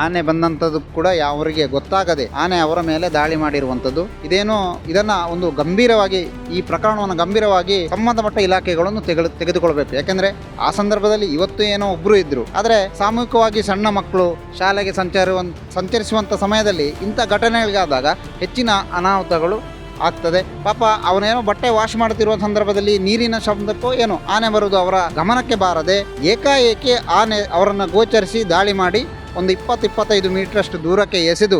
ಆನೆ ಬಂದಂಥದ್ದು ಕೂಡ ಅವರಿಗೆ ಗೊತ್ತಾಗದೆ ಆನೆ ಅವರ ಮೇಲೆ ದಾಳಿ ಮಾಡಿರುವಂಥದ್ದು. ಇದನ್ನ ಒಂದು ಗಂಭೀರವಾಗಿ ಈ ಪ್ರಕರಣವನ್ನು ಗಂಭೀರವಾಗಿ ಸಂಬಂಧಪಟ್ಟ ಇಲಾಖೆಗಳನ್ನು ತೆಗೆದುಕೊಳ್ಬೇಕು. ಯಾಕೆಂದ್ರೆ ಆ ಸಂದರ್ಭದಲ್ಲಿ ಇವತ್ತು ಏನೋ ಒಬ್ರು ಇದ್ರು, ಆದ್ರೆ ಸಾಮೂಹಿಕವಾಗಿ ಸಣ್ಣ ಮಕ್ಕಳು ಶಾಲೆಗೆ ಸಂಚರಿಸುವಂತ ಸಮಯದಲ್ಲಿ ಇಂಥ ಘಟನೆಗಳಿಗಾದಾಗ ಹೆಚ್ಚಿನ ಅನಾಹುತಗಳು ಆಗ್ತದೆ. ಪಾಪ ಅವನೇನೋ ಬಟ್ಟೆ ವಾಶ್ ಮಾಡ್ತಿರುವ ಸಂದರ್ಭದಲ್ಲಿ ನೀರಿನ ಶಬ್ದಕ್ಕೋ ಏನೋ ಆನೆ ಬರುವುದು ಅವರ ಗಮನಕ್ಕೆ ಬಾರದೆ ಏಕಾಏಕಿ ಆನೆ ಅವರನ್ನು ಗೋಚರಿಸಿ ದಾಳಿ ಮಾಡಿ ಒಂದು 20-25 ಮೀಟರಷ್ಟು ದೂರಕ್ಕೆ ಎಸೆದು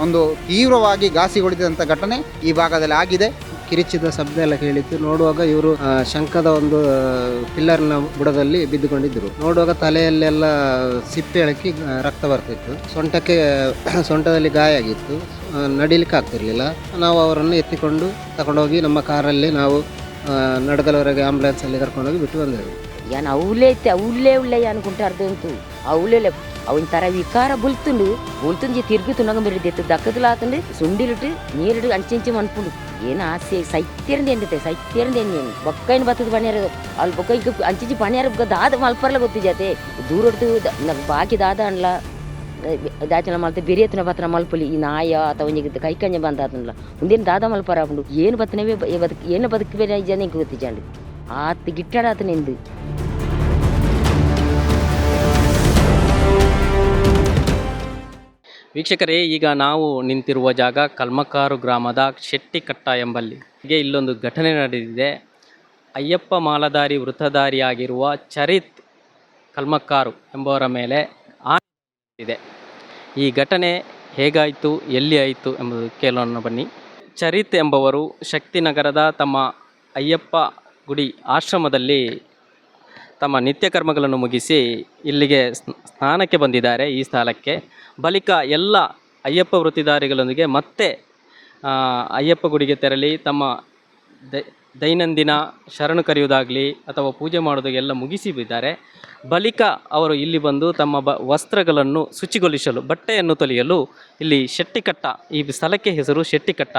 ಒಂದು ತೀವ್ರವಾಗಿ ಘಾಸಿಗೊಳಿಸಿದಂಥ ಘಟನೆ ಈ ಭಾಗದಲ್ಲಿ ಆಗಿದೆ. ಕಿರಿಚಿದ ಶಬ್ದ ಎಲ್ಲ ಕೇಳಿತ್ತು. ನೋಡುವಾಗ ಇವರು ಶಂಖದ ಒಂದು ಪಿಲ್ಲರ್ನ ಬುಡದಲ್ಲಿ ಬಿದ್ದುಕೊಂಡಿದ್ದರು. ನೋಡುವಾಗ ತಲೆಯಲ್ಲೆಲ್ಲ ಸಿಪ್ಪೆ ಎಳಕಿ ರಕ್ತ ಬರ್ತಿತ್ತು. ಸೊಂಟದಲ್ಲಿ ಗಾಯ ಆಗಿತ್ತು. ನಡಿಲಿಕ್ಕೆ ಆಗ್ತಿರ್ಲಿಲ್ಲ. ನಾವು ಅವರನ್ನು ಎತ್ತಿಕೊಂಡು ತಗೊಂಡೋಗಿ ನಮ್ಮ ಕಾರಲ್ಲಿ ನಾವು ನಡಗಲವರೆಗೆ ಆಂಬುಲೆನ್ಸಲ್ಲಿ ಕರ್ಕೊಂಡೋಗಿ ಬಿಟ್ಟು ಬಂದೆವು. ಯಾನ್ అవులే అనుకుంటారు అవులే ಅವನ ತರ ವಿಕಾರ ಬುಲ್ತುಂದು ತಿರುಗುతున్నాಗ మీరు దక్కదులాతండి సుండిలుட்டு నీరుడు అంచించి మనుపుడు ಏನು ಆಸೆ ಸೈತ್ಯರಂದು ಎನ್ನುತ್ತೆ ಬೊಕ್ಕೈನ ಬತ್ತದ ಪಣ್ಯಾರ ಅಲ್ಲಿ ಬೊಕ್ಕ ಈಗ ಅಂಚಿಂಚಿ ಪಣ್ಯಾರ ದಾದ ಮಲ್ಪರ್ಲ ಗೊತ್ತಿಜಾತೆ ದೂರ ಹೊಡ್ತು ಬಾಕಿ ದಾದ ಅನ್ಲ ದಾಚನ ಮಲ್ತೆ ಬೆರಿಯತ್ತಿನ ಬತ್ತನ ಮಲ್ಪಲಿ ಈ ನಾಯ ಅಥವಾ ಒಂಜಿಗೆ ಕೈ ಕಂಜ ಬಂದಾತನಲ್ಲ ಮುಂದೇನು ದಾದ ಮಲ್ಪರ ಆಪುಂಡು ಏನು ಬತ್ತನವೇ ಏನು ಬದುಕಬೇಡ ಜನ ಗೊತ್ತಿಜಾಂಡು ಆತ ಗಿಟ್ಟಾಡಾತನೆಂದು. ವೀಕ್ಷಕರೇ, ಈಗ ನಾವು ನಿಂತಿರುವ ಜಾಗ ಕಲ್ಮಕಾರು ಗ್ರಾಮದ ಶೆಟ್ಟಿಕಟ್ಟ ಎಂಬಲ್ಲಿ. ಹೀಗೆ ಇಲ್ಲೊಂದು ಘಟನೆ ನಡೆದಿದೆ. ಅಯ್ಯಪ್ಪ ಮಾಲಧಾರಿ ವೃತ್ತಧಾರಿಯಾಗಿರುವ ಚರಿತ್ ಕಲ್ಮಕಾರು ಎಂಬವರ ಮೇಲೆ ಆನೆ ಇದೆ. ಈ ಘಟನೆ ಹೇಗಾಯಿತು, ಎಲ್ಲಿ ಆಯಿತು ಎಂಬುದು ಕೇಳೋಣ ಬನ್ನಿ. ಚರಿತ್ ಎಂಬವರು ಶಕ್ತಿನಗರದ ತಮ್ಮ ಅಯ್ಯಪ್ಪ ಗುಡಿ ಆಶ್ರಮದಲ್ಲಿ ತಮ್ಮ ನಿತ್ಯ ಕರ್ಮಗಳನ್ನು ಮುಗಿಸಿ ಇಲ್ಲಿಗೆ ಸ್ನಾನಕ್ಕೆ ಬಂದಿದ್ದಾರೆ. ಈ ಸ್ಥಳಕ್ಕೆ ಬಳಿಕ ಎಲ್ಲ ಅಯ್ಯಪ್ಪ ವೃತ್ತಿಧಾರಿಗಳೊಂದಿಗೆ ಮತ್ತೆ ಅಯ್ಯಪ್ಪ ಗುಡಿಗೆ ತೆರಳಿ ತಮ್ಮ ದೈನಂದಿನ ಶರಣು ಕರೆಯುವುದಾಗಲಿ ಅಥವಾ ಪೂಜೆ ಮಾಡೋದಾಗೆಲ್ಲ ಮುಗಿಸಿ ಬಿದ್ದಾರೆ. ಬಳಿಕ ಅವರು ಇಲ್ಲಿ ಬಂದು ತಮ್ಮ ವಸ್ತ್ರಗಳನ್ನು ಶುಚಿಗೊಳಿಸಲು, ಬಟ್ಟೆಯನ್ನು ತೊಳೆಯಲು ಇಲ್ಲಿ ಶೆಟ್ಟಿಕಟ್ಟ, ಈ ಸ್ಥಳಕ್ಕೆ ಹೆಸರು ಶೆಟ್ಟಿಕಟ್ಟ,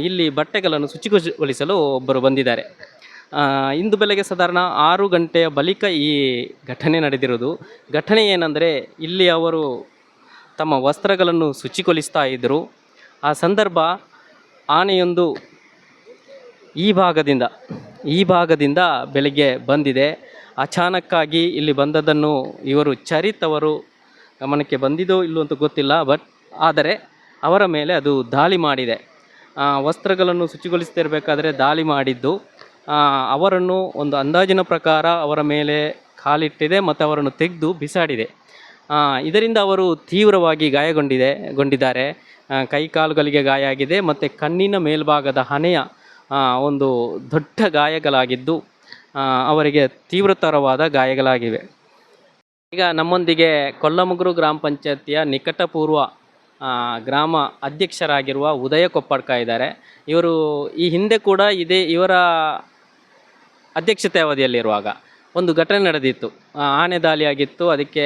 ಇಲ್ಲಿ ಬಟ್ಟೆಗಳನ್ನು ಶುಚಿಗೊಳಿಸಲು ಒಬ್ಬರು ಬಂದಿದ್ದಾರೆ. ಇಂದು ಬೆಳಗ್ಗೆ ಸಾಧಾರಣ 6 ಗಂಟೆಯ ಬಳಿಕ ಈ ಘಟನೆ ನಡೆದಿರೋದು. ಘಟನೆ ಏನಂದರೆ, ಇಲ್ಲಿ ಅವರು ತಮ್ಮ ವಸ್ತ್ರಗಳನ್ನು ಶುಚಿಗೊಳಿಸ್ತಾ ಇದ್ದರು. ಆ ಸಂದರ್ಭ ಆನೆಯೊಂದು ಈ ಭಾಗದಿಂದ ಬೆಳಗ್ಗೆ ಬಂದಿದೆ. ಅಚಾನಕ್ಕಾಗಿ ಇಲ್ಲಿ ಬಂದದ್ದನ್ನು ಇವರು ಚರಿತ್ ಅವರು ಗಮನಕ್ಕೆ ಬಂದಿದೋ ಇಲ್ಲೋ ಅಂತ ಗೊತ್ತಿಲ್ಲ, ಆದರೆ ಅವರ ಮೇಲೆ ಅದು ದಾಳಿ ಮಾಡಿದೆ. ವಸ್ತ್ರಗಳನ್ನು ಶುಚಿಗೊಳಿಸ್ತಿರಬೇಕಾದ್ರೆ ದಾಳಿ ಮಾಡಿದ್ದು ಅವರನ್ನು ಒಂದು ಅಂದಾಜಿನ ಪ್ರಕಾರ ಅವರ ಮೇಲೆ ಕಾಲಿಟ್ಟಿದೆ ಮತ್ತು ಅವರನ್ನು ತೆಗೆದು ಬಿಸಾಡಿದೆ. ಇದರಿಂದ ಅವರು ತೀವ್ರವಾಗಿ ಗಾಯಗೊಂಡಿದ್ದಾರೆ. ಕೈ ಕಾಲುಗಳಿಗೆ ಗಾಯ ಆಗಿದೆ ಮತ್ತು ಕಣ್ಣಿನ ಮೇಲ್ಭಾಗದ ಹಣೆಯ ಒಂದು ದೊಡ್ಡ ಗಾಯಗಳಾಗಿದ್ದು ಅವರಿಗೆ ತೀವ್ರತರವಾದ ಗಾಯಗಳಾಗಿವೆ. ಈಗ ನಮ್ಮೊಂದಿಗೆ ಕೊಲ್ಲಮುಗ್ರು ಗ್ರಾಮ ಪಂಚಾಯತಿಯ ನಿಕಟಪೂರ್ವ ಗ್ರಾಮ ಅಧ್ಯಕ್ಷರಾಗಿರುವ ಉದಯ ಕೊಪ್ಪಡ್ಕ ಇದ್ದಾರೆ. ಇವರು ಈ ಹಿಂದೆ ಕೂಡ ಇವರ ಅಧ್ಯಕ್ಷತೆ ಅವಧಿಯಲ್ಲಿರುವಾಗ ಒಂದು ಘಟನೆ ನಡೆದಿತ್ತು. ಆನೆ ದಾಳಿಯಾಗಿತ್ತು. ಅದಕ್ಕೆ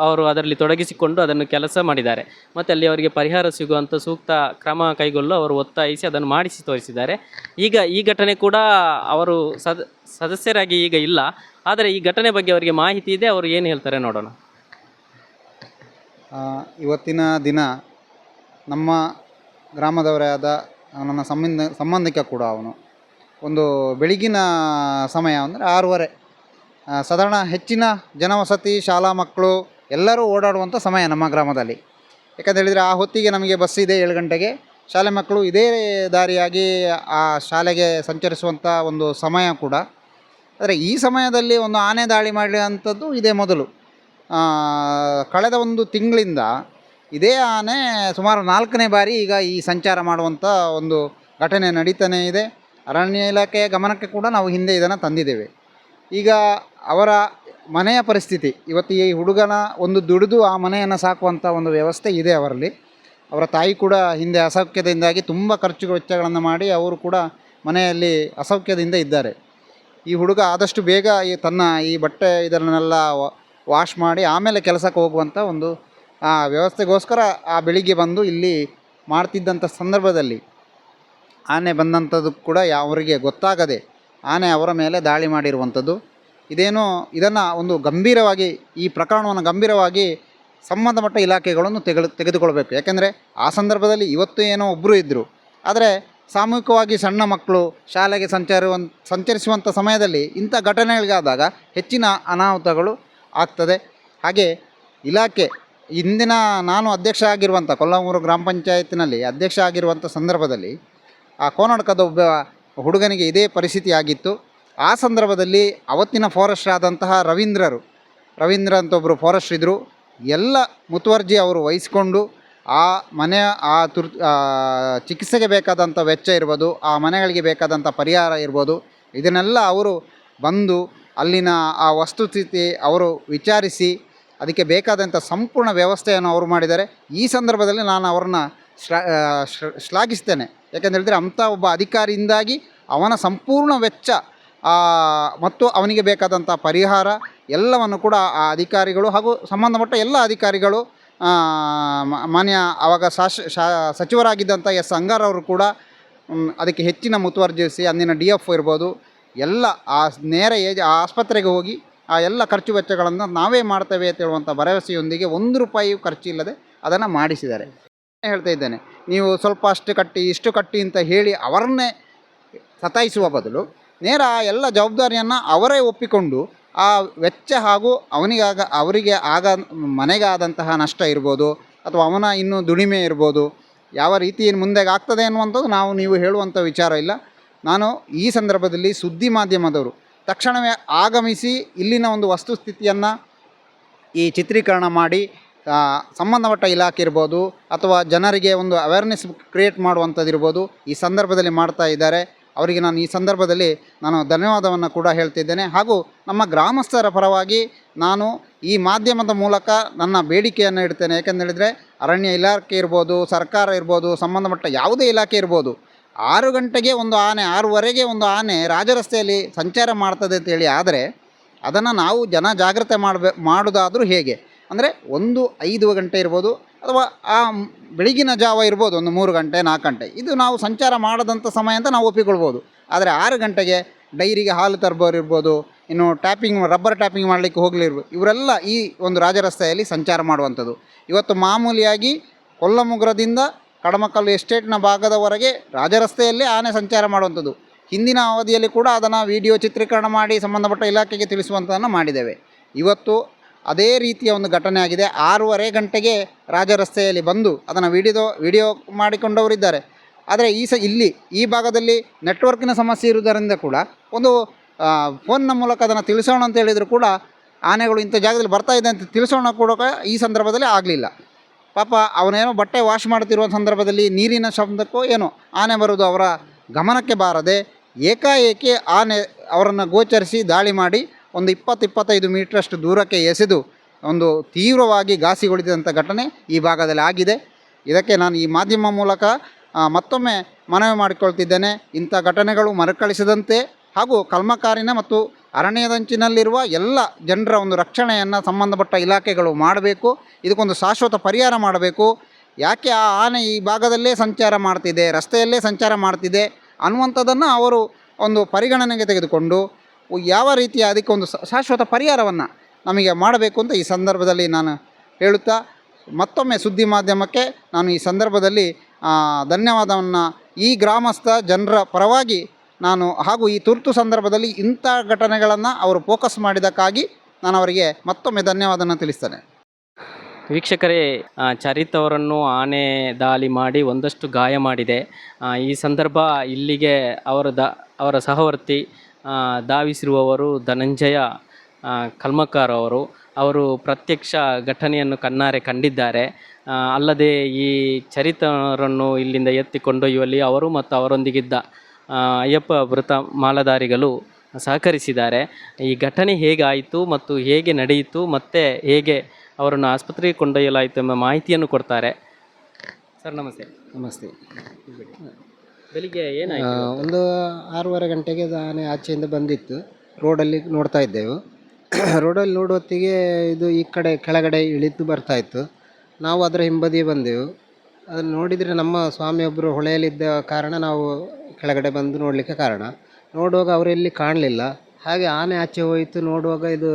ಅವರು ಅದರಲ್ಲಿ ತೊಡಗಿಸಿಕೊಂಡು ಅದನ್ನು ಕೆಲಸ ಮಾಡಿದ್ದಾರೆ ಮತ್ತು ಅಲ್ಲಿ ಅವರಿಗೆ ಪರಿಹಾರ ಸಿಗುವಂಥ ಸೂಕ್ತ ಕ್ರಮ ಕೈಗೊಳ್ಳಲು ಅವರು ಒತ್ತಾಯಿಸಿ ಅದನ್ನು ಮಾಡಿಸಿ ತೋರಿಸಿದ್ದಾರೆ. ಈಗ ಈ ಘಟನೆ ಕೂಡ ಅವರು ಸದಸ್ಯರಾಗಿ ಈಗ ಇಲ್ಲ, ಆದರೆ ಈ ಘಟನೆ ಬಗ್ಗೆ ಅವರಿಗೆ ಮಾಹಿತಿ ಇದೆ. ಅವರು ಏನು ಹೇಳ್ತಾರೆ ನೋಡೋಣ. ಇವತ್ತಿನ ದಿನ ನಮ್ಮ ಗ್ರಾಮದವರೇ ಆದ ನನ್ನ ಸಂಬಂಧಿಕ ಕೂಡ ಅವನು ಒಂದು ಬೆಳಗಿನ ಸಮಯ ಅಂದರೆ 6:30, ಸಾಧಾರಣ ಹೆಚ್ಚಿನ ಜನವಸತಿ, ಶಾಲಾ ಮಕ್ಕಳು ಎಲ್ಲರೂ ಓಡಾಡುವಂಥ ಸಮಯ ನಮ್ಮ ಗ್ರಾಮದಲ್ಲಿ. ಯಾಕಂತ ಹೇಳಿದರೆ ಆ ಹೊತ್ತಿಗೆ ನಮಗೆ ಬಸ್ ಇದೆ 7 ಗಂಟೆಗೆ. ಶಾಲೆ ಮಕ್ಕಳು ಇದೇ ದಾರಿಯಾಗಿ ಆ ಶಾಲೆಗೆ ಸಂಚರಿಸುವಂಥ ಒಂದು ಸಮಯ ಕೂಡ. ಆದರೆ ಈ ಸಮಯದಲ್ಲಿ ಒಂದು ಆನೆ ದಾಳಿ ಮಾಡಿದಂಥದ್ದು ಇದೇ ಮೊದಲು. ಕಳೆದ ಒಂದು ತಿಂಗಳಿಂದ ಇದೇ ಆನೆ ಸುಮಾರು 4ನೇ ಬಾರಿ ಈಗ ಈ ಸಂಚಾರ ಮಾಡುವಂಥ ಒಂದು ಘಟನೆ ನಡೀತಾನೇ ಇದೆ. ಅರಣ್ಯ ಇಲಾಖೆಯ ಗಮನಕ್ಕೆ ಕೂಡ ನಾವು ಹಿಂದೆ ಇದನ್ನು ತಂದಿದ್ದೇವೆ. ಈಗ ಅವರ ಮನೆಯ ಪರಿಸ್ಥಿತಿ ಇವತ್ತು ಈ ಹುಡುಗನ ಒಂದು ದುಡಿದು ಆ ಮನೆಯನ್ನು ಸಾಕುವಂಥ ಒಂದು ವ್ಯವಸ್ಥೆ ಇದೆ ಅವರಲ್ಲಿ. ಅವರ ತಾಯಿ ಕೂಡ ಹಿಂದೆ ಅಸೌಖ್ಯದಿಂದಾಗಿ ತುಂಬ ಖರ್ಚು ವೆಚ್ಚಗಳನ್ನು ಮಾಡಿ ಅವರು ಕೂಡ ಮನೆಯಲ್ಲಿ ಅಸೌಖ್ಯದಿಂದ ಇದ್ದಾರೆ. ಈ ಹುಡುಗ ಆದಷ್ಟು ಬೇಗ ತನ್ನ ಈ ಬಟ್ಟೆ ಇದನ್ನೆಲ್ಲ ವಾಶ್ ಮಾಡಿ ಆಮೇಲೆ ಕೆಲಸಕ್ಕೆ ಹೋಗುವಂಥ ಒಂದು ವ್ಯವಸ್ಥೆಗೋಸ್ಕರ ಬೆಳಿಗ್ಗೆ ಬಂದು ಇಲ್ಲಿ ಮಾಡ್ತಿದ್ದಂಥ ಸಂದರ್ಭದಲ್ಲಿ ಆನೆ ಬಂದಂಥದ್ದು ಕೂಡ ಅವರಿಗೆ ಗೊತ್ತಾಗದೆ ಆನೆ ಅವರ ಮೇಲೆ ದಾಳಿ ಮಾಡಿರುವಂಥದ್ದು. ಇದನ್ನು ಒಂದು ಗಂಭೀರವಾಗಿ ಈ ಪ್ರಕರಣವನ್ನು ಗಂಭೀರವಾಗಿ ಸಂಬಂಧಪಟ್ಟ ಇಲಾಖೆಗಳನ್ನು ತೆಗೆದುಕೊಳ್ಬೇಕು. ಯಾಕೆಂದರೆ ಆ ಸಂದರ್ಭದಲ್ಲಿ ಇವತ್ತು ಏನೋ ಒಬ್ಬರು ಇದ್ದರು, ಆದರೆ ಸಾಮೂಹಿಕವಾಗಿ ಸಣ್ಣ ಮಕ್ಕಳು ಶಾಲೆಗೆ ಸಂಚರಿಸುವಂಥ ಸಮಯದಲ್ಲಿ ಇಂಥ ಘಟನೆಗಳಿಗಾದಾಗ ಹೆಚ್ಚಿನ ಅನಾಹುತಗಳು ಆಗ್ತದೆ. ಹಾಗೆ ಇಲಾಖೆ ಇಂದಿನ ನಾನು ಅಧ್ಯಕ್ಷ ಆಗಿರುವಂಥ ಕೊಲ್ಲಮೂರು ಗ್ರಾಮ ಪಂಚಾಯತ್ನಲ್ಲಿ ಅಧ್ಯಕ್ಷ ಆಗಿರುವಂಥ ಸಂದರ್ಭದಲ್ಲಿ ಆ ಕೋನಡ್ಕದ ಒಬ್ಬ ಹುಡುಗನಿಗೆ ಇದೇ ಪರಿಸ್ಥಿತಿ ಆಗಿತ್ತು. ಆ ಸಂದರ್ಭದಲ್ಲಿ ಅವತ್ತಿನ ಫಾರೆಸ್ಟರ್ ಆದಂತಹ ರವೀಂದ್ರ ಅಂತ ಒಬ್ಬರು ಫಾರೆಸ್ಟರ್ ಇದ್ದರು. ಎಲ್ಲ ಮುತುವರ್ಜಿ ಅವರು ವಹಿಸಿಕೊಂಡು ಆ ಮನೆಯ ಚಿಕಿತ್ಸೆಗೆ ಬೇಕಾದಂಥ ವೆಚ್ಚ ಇರ್ಬೋದು, ಆ ಮನೆಗಳಿಗೆ ಬೇಕಾದಂಥ ಪರಿಹಾರ ಇರ್ಬೋದು, ಇದನ್ನೆಲ್ಲ ಅವರು ಬಂದು ಅಲ್ಲಿನ ಆ ವಸ್ತುಸ್ಥಿತಿ ಅವರು ವಿಚಾರಿಸಿ ಅದಕ್ಕೆ ಬೇಕಾದಂಥ ಸಂಪೂರ್ಣ ವ್ಯವಸ್ಥೆಯನ್ನು ಅವರು ಮಾಡಿದ್ದಾರೆ. ಈ ಸಂದರ್ಭದಲ್ಲಿ ನಾನು ಅವ್ರನ್ನ ಶ್ಲಾಘಿಸ್ತೇನೆ. ಯಾಕೆಂದೇಳಿದರೆ ಅಂಥ ಒಬ್ಬ ಅಧಿಕಾರಿಯಿಂದಾಗಿ ಅವನ ಸಂಪೂರ್ಣ ವೆಚ್ಚ ಮತ್ತು ಅವನಿಗೆ ಬೇಕಾದಂಥ ಪರಿಹಾರ ಎಲ್ಲವನ್ನು ಕೂಡ ಆ ಅಧಿಕಾರಿಗಳು ಹಾಗೂ ಸಂಬಂಧಪಟ್ಟ ಎಲ್ಲ ಅಧಿಕಾರಿಗಳು ಮಾನ್ಯ ಆವಾಗ ಸಚಿವರಾಗಿದ್ದಂಥ ಎಸ್ ಅಂಗಾರ್ ಅವರು ಕೂಡ ಅದಕ್ಕೆ ಹೆಚ್ಚಿನ ಮುತುವರ್ಜಿಸಿ ಅಂದಿನ DF ಇರ್ಬೋದು ಎಲ್ಲ ನೇರ ಆ ಆಸ್ಪತ್ರೆಗೆ ಹೋಗಿ ಆ ಎಲ್ಲ ಖರ್ಚು ವೆಚ್ಚಗಳನ್ನು ನಾವೇ ಮಾಡ್ತೇವೆ ಅಂತ ಹೇಳುವಂಥ ಭರವಸೆಯೊಂದಿಗೆ 1 ರೂಪಾಯಿ ಖರ್ಚಿಲ್ಲದೆ ಅದನ್ನು ಮಾಡಿಸಿದ್ದಾರೆ. ಹೇಳ್ತಾ ಇದ್ದೇನೆ, ನೀವು ಸ್ವಲ್ಪ ಅಷ್ಟು ಕಟ್ಟಿ ಇಷ್ಟು ಕಟ್ಟಿ ಅಂತ ಹೇಳಿ ಅವರನ್ನೇ ಸತಾಯಿಸುವ ಬದಲು ನೇರ ಎಲ್ಲ ಜವಾಬ್ದಾರಿಯನ್ನು ಅವರೇ ಒಪ್ಪಿಕೊಂಡು ಆ ವೆಚ್ಚ ಹಾಗೂ ಅವರಿಗೆ ಮನೆಗಾದಂತಹ ನಷ್ಟ ಇರ್ಬೋದು ಅಥವಾ ಅವನ ಇನ್ನೂ ದುಡಿಮೆ ಇರ್ಬೋದು, ಯಾವ ರೀತಿ ಮುಂದೆಗೆ ಆಗ್ತದೆ ಅನ್ನುವಂಥದ್ದು ನೀವು ಹೇಳುವಂಥ ವಿಚಾರ ಇಲ್ಲ. ನಾನು ಈ ಸಂದರ್ಭದಲ್ಲಿ ಸುದ್ದಿ ಮಾಧ್ಯಮದವರು ತಕ್ಷಣವೇ ಆಗಮಿಸಿ ಇಲ್ಲಿನ ಒಂದು ವಸ್ತುಸ್ಥಿತಿಯನ್ನು ಈ ಚಿತ್ರೀಕರಣ ಮಾಡಿ ಸಂಬಂಧಪಟ್ಟ ಇಲಾಖೆ ಇರ್ಬೋದು ಅಥವಾ ಜನರಿಗೆ ಒಂದು ಅವೇರ್ನೆಸ್ ಕ್ರಿಯೇಟ್ ಮಾಡುವಂಥದ್ದು ಇರ್ಬೋದು, ಈ ಸಂದರ್ಭದಲ್ಲಿ ಮಾಡ್ತಾ ಇದ್ದಾರೆ. ಅವರಿಗೆ ನಾನು ಈ ಸಂದರ್ಭದಲ್ಲಿ ಧನ್ಯವಾದವನ್ನು ಕೂಡ ಹೇಳ್ತಿದ್ದೇನೆ. ಹಾಗೂ ನಮ್ಮ ಗ್ರಾಮಸ್ಥರ ಪರವಾಗಿ ನಾನು ಈ ಮಾಧ್ಯಮದ ಮೂಲಕ ನನ್ನ ಬೇಡಿಕೆಯನ್ನು ಇಡ್ತೇನೆ. ಏಕೆಂದೇಳಿದರೆ ಅರಣ್ಯ ಇಲಾಖೆ ಇರ್ಬೋದು, ಸರ್ಕಾರ ಇರ್ಬೋದು, ಸಂಬಂಧಪಟ್ಟ ಯಾವುದೇ ಇಲಾಖೆ ಇರ್ಬೋದು, 6 ಗಂಟೆಗೆ ಒಂದು ಆನೆ 6:15ಗೆ ಒಂದು ಆನೆ ರಾಜರಸ್ತೆಯಲ್ಲಿ ಸಂಚಾರ ಮಾಡ್ತದೆ ಅಂತೇಳಿ ಆದರೆ ಅದನ್ನು ನಾವು ಜಾಗೃತಿ ಮಾಡೋದಾದರೂ ಹೇಗೆ ಅಂದರೆ 5 ಗಂಟೆ ಇರ್ಬೋದು ಅಥವಾ ಆ ಬೆಳಗಿನ ಜಾವ ಇರ್ಬೋದು, ಒಂದು 3 ಗಂಟೆ 4 ಗಂಟೆ, ಇದು ನಾವು ಸಂಚಾರ ಮಾಡದಂಥ ಸಮಯ ಅಂತ ನಾವು ಒಪ್ಪಿಕೊಳ್ಬೋದು. ಆದರೆ 6 ಗಂಟೆಗೆ ಡೈರಿಗೆ ಹಾಲು ತರ್ಬೋರು ಇರ್ಬೋದು, ಇನ್ನು ರಬ್ಬರ್ ಟ್ಯಾಪಿಂಗ್ ಮಾಡಲಿಕ್ಕೆ ಹೋಗಲಿರ್ಬೋದು, ಇವರೆಲ್ಲ ಈ ಒಂದು ರಾಜರಸ್ತೆಯಲ್ಲಿ ಸಂಚಾರ ಮಾಡುವಂಥದ್ದು. ಇವತ್ತು ಮಾಮೂಲಿಯಾಗಿ ಕೊಲ್ಲಮುಗ್ರದಿಂದ ಕಡಮಕಲ್ಲು ಎಸ್ಟೇಟ್ನ ಭಾಗದವರೆಗೆ ರಾಜರಸ್ತೆಯಲ್ಲೇ ಆನೆ ಸಂಚಾರ ಮಾಡುವಂಥದ್ದು. ಹಿಂದಿನ ಅವಧಿಯಲ್ಲಿ ಕೂಡ ಅದನ್ನು ವಿಡಿಯೋ ಚಿತ್ರೀಕರಣ ಮಾಡಿ ಸಂಬಂಧಪಟ್ಟ ಇಲಾಖೆಗೆ ತಿಳಿಸುವಂಥದ್ದನ್ನು ಮಾಡಿದ್ದೇವೆ. ಇವತ್ತು ಅದೇ ರೀತಿಯ ಒಂದು ಘಟನೆ ಆಗಿದೆ. 6:30 ಗಂಟೆಗೆ ರಾಜರಸ್ತೆಯಲ್ಲಿ ಬಂದು ಅದನ್ನು ವಿಡಿಯೋ ಮಾಡಿಕೊಂಡವರಿದ್ದಾರೆ. ಆದರೆ ಇಲ್ಲಿ ಈ ಭಾಗದಲ್ಲಿ ನೆಟ್ವರ್ಕಿನ ಸಮಸ್ಯೆ ಇರುವುದರಿಂದ ಕೂಡ ಒಂದು ಫೋನ್ನ ಮೂಲಕ ಅದನ್ನು ತಿಳಿಸೋಣ ಅಂತ ಹೇಳಿದರೂ ಕೂಡ ಆನೆಗಳು ಇಂಥ ಜಾಗದಲ್ಲಿ ಬರ್ತಾ ಇದೆ ಅಂತ ತಿಳಿಸೋಣ ಕೂಡ ಈ ಸಂದರ್ಭದಲ್ಲಿ ಆಗಲಿಲ್ಲ. ಪಾಪ ಅವನೇನೋ ಬಟ್ಟೆ ವಾಶ್ ಮಾಡ್ತಿರುವ ಸಂದರ್ಭದಲ್ಲಿ ನೀರಿನ ಶಬ್ದಕ್ಕೋ ಏನೋ ಆನೆ ಬರೋದು ಅವರ ಗಮನಕ್ಕೆ ಬಾರದೆ ಏಕಾಏಕಿ ಆನೆ ಅವರನ್ನು ಗೋಚರಿಸಿ ದಾಳಿ ಮಾಡಿ ಒಂದು 20-25 ಮೀಟ್ರಷ್ಟು ದೂರಕ್ಕೆ ಎಸೆದು ಒಂದು ತೀವ್ರವಾಗಿ ಘಾಸಿಗೊಳಿಸಿದಂಥ ಘಟನೆ ಈ ಭಾಗದಲ್ಲಿ ಆಗಿದೆ. ಇದಕ್ಕೆ ನಾನು ಈ ಮಾಧ್ಯಮ ಮೂಲಕ ಮತ್ತೊಮ್ಮೆ ಮನವಿ ಮಾಡಿಕೊಳ್ತಿದ್ದೇನೆ. ಇಂಥ ಘಟನೆಗಳು ಮರುಕಳಿಸದಂತೆ ಹಾಗೂ ಕಲ್ಮಕಾರಿನ ಮತ್ತು ಅರಣ್ಯದಂಚಿನಲ್ಲಿರುವ ಎಲ್ಲ ಜನರ ಒಂದು ರಕ್ಷಣೆಯನ್ನು ಸಂಬಂಧಪಟ್ಟ ಇಲಾಖೆಗಳು ಮಾಡಬೇಕು. ಇದಕ್ಕೊಂದು ಶಾಶ್ವತ ಪರಿಹಾರ ಮಾಡಬೇಕು. ಯಾಕೆ ಆ ಆನೆ ಈ ಭಾಗದಲ್ಲೇ ಸಂಚಾರ ಮಾಡ್ತಿದೆ, ರಸ್ತೆಯಲ್ಲೇ ಸಂಚಾರ ಮಾಡ್ತಿದೆ ಅನ್ನುವಂಥದ್ದನ್ನು ಅವರು ಒಂದು ಪರಿಗಣನೆಗೆ ತೆಗೆದುಕೊಂಡು ಯಾವ ರೀತಿಯ ಅದಕ್ಕೆ ಒಂದು ಶಾಶ್ವತ ಪರಿಹಾರವನ್ನು ನಮಗೆ ಮಾಡಬೇಕು ಅಂತ ಈ ಸಂದರ್ಭದಲ್ಲಿ ನಾನು ಹೇಳುತ್ತಾ ಮತ್ತೊಮ್ಮೆ ಸುದ್ದಿ ಮಾಧ್ಯಮಕ್ಕೆ ನಾನು ಈ ಸಂದರ್ಭದಲ್ಲಿ ಧನ್ಯವಾದವನ್ನು ಈ ಗ್ರಾಮಸ್ಥ ಜನರ ಪರವಾಗಿ ನಾನು ಹಾಗೂ ಈ ತುರ್ತು ಸಂದರ್ಭದಲ್ಲಿ ಇಂಥ ಘಟನೆಗಳನ್ನು ಅವರು ಫೋಕಸ್ ಮಾಡಿದ್ದಕ್ಕಾಗಿ ನಾನು ಅವರಿಗೆ ಮತ್ತೊಮ್ಮೆ ಧನ್ಯವಾದವನ್ನು ತಿಳಿಸ್ತೇನೆ. ವೀಕ್ಷಕರೇ, ಚರಿತ್ ಅವರನ್ನು ಆನೆ ದಾಳಿ ಮಾಡಿ ಒಂದಷ್ಟು ಗಾಯ ಮಾಡಿದೆ. ಈ ಸಂದರ್ಭ ಇಲ್ಲಿಗೆ ಅವರ ಸಹವರ್ತಿ ಧಾವಿಸಿರುವವರು ಧನಂಜಯ ಕಲ್ಮಕಾರ್ ಅವರು ಪ್ರತ್ಯಕ್ಷ ಘಟನೆಯನ್ನು ಕಣ್ಣಾರೆ ಕಂಡಿದ್ದಾರೆ. ಅಲ್ಲದೆ ಈ ಚರಿತ್ ಅವರನ್ನು ಇಲ್ಲಿಂದ ಎತ್ತಿಕೊಂಡೊಯ್ಯುವಲ್ಲಿ ಅವರು ಮತ್ತು ಅವರೊಂದಿಗಿದ್ದ ಅಯ್ಯಪ್ಪ ವೃತ ಮಾಲಾಧಾರಿಗಳು ಸಹಕರಿಸಿದ್ದಾರೆ. ಈ ಘಟನೆ ಹೇಗಾಯಿತು ಮತ್ತು ಹೇಗೆ ನಡೆಯಿತು ಮತ್ತು ಹೇಗೆ ಅವರನ್ನು ಆಸ್ಪತ್ರೆಗೆ ಕೊಂಡೊಯ್ಯಲಾಯಿತು ಎಂಬ ಮಾಹಿತಿಯನ್ನು ಕೊಡ್ತಾರೆ. ಸರ್ ನಮಸ್ತೆ. ನಮಸ್ತೆ. ಬೆಳಿಗ್ಗೆ ಏನಾಯಿತು? ಒಂದು 6:30 ಗಂಟೆಗೆ ಆನೆ ಆಚೆಯಿಂದ ಬಂದಿತ್ತು. ರೋಡಲ್ಲಿ ನೋಡ್ತಾ ಇದ್ದೆವು. ರೋಡಲ್ಲಿ ನೋಡುವತ್ತಿಗೆ ಇದು ಈ ಕಡೆ ಕೆಳಗಡೆ ಇಳಿದು ಬರ್ತಾಯಿತ್ತು. ನಾವು ಅದರ ಹಿಂಬದಿಯೇ ಬಂದೆವು. ಅದನ್ನು ನೋಡಿದರೆ ನಮ್ಮ ಸ್ವಾಮಿಯೊಬ್ಬರು ಹೊಳೆಯಲ್ಲಿದ್ದ ಕಾರಣ ನಾವು ಕೆಳಗಡೆ ಬಂದು ನೋಡಲಿಕ್ಕೆ ಕಾರಣ. ನೋಡುವಾಗ ಅವರೆಲ್ಲಿ ಕಾಣಲಿಲ್ಲ. ಹಾಗೆ ಆನೆ ಆಚೆ ಹೋಯಿತು. ನೋಡುವಾಗ ಇದು